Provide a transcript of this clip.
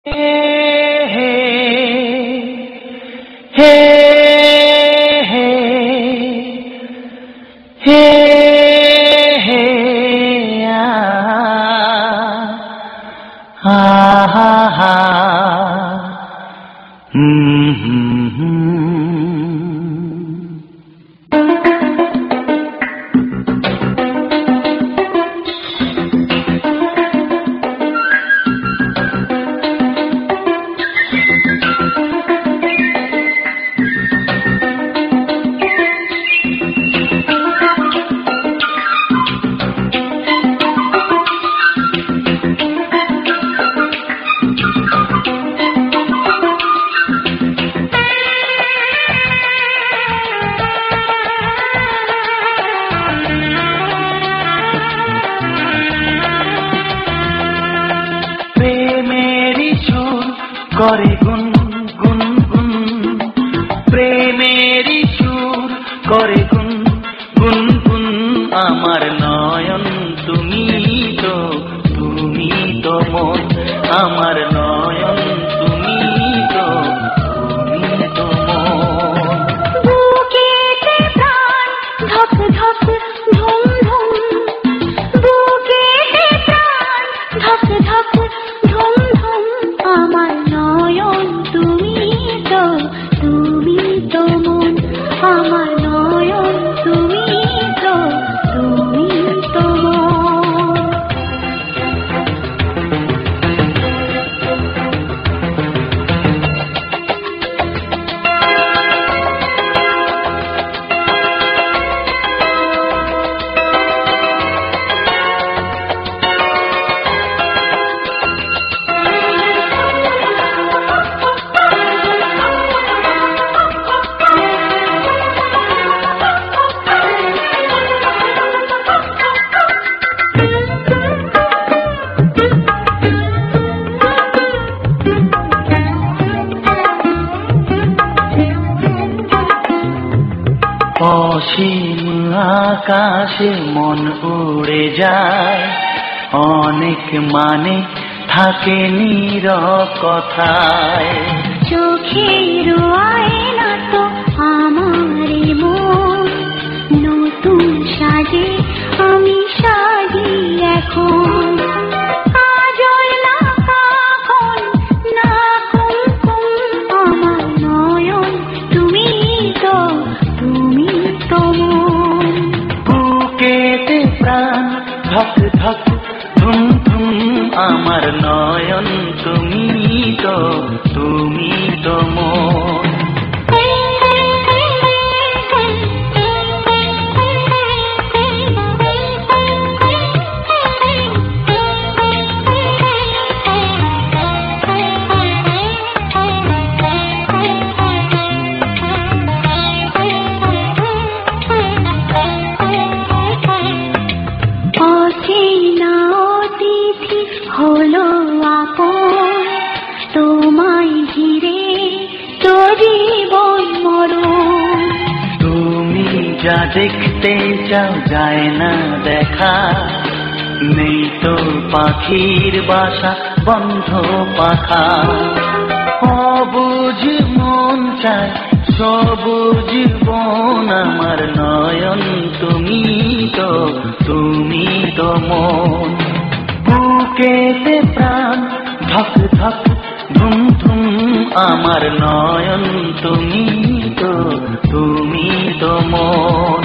Hey, hey, hey, hey, hey, hey, ah, ah, ah, করে গুন গুন গুন প্রেমেরই সুর করে গুন গুন গুন আমার নয়ন তুমি তো মন আমার নয়ন তুমি তো মন বুকেতে প্রাণ ধক ধক ধুম ধুম বুকেতে প্রাণ ধক ধক ধুম ধুম আমার নয়ন তুমি তো মন আমার নয়ন তুমি তো মন অসীম আকাশে মন উড়ে যায় অনেক মানে থাকে নীরব কথায় চোখের আয়না তো আমারই মন নতুন সাজে আমি সাজি এখন কাজল না কাকন না কুমকুম আমার নয়ন তুমি তো মন বুকেতে প্রাণ ধক ধক ধুম ধুম আমার নয়ন তুমি তো মন হলো আপন তোমায় ঘিরে তো জীবন মরণ তুমি যা দেখতে চাও যায় না দেখা নেই তো পাখির বাসা বন্ধ পাখা অবুঝ মন চায় সবুজ বন আমার নয়ন তুমি তো মন বুকেতে প্রাণ ধক ধক ধুম ধুম আমার নয়ন তুমি তো মন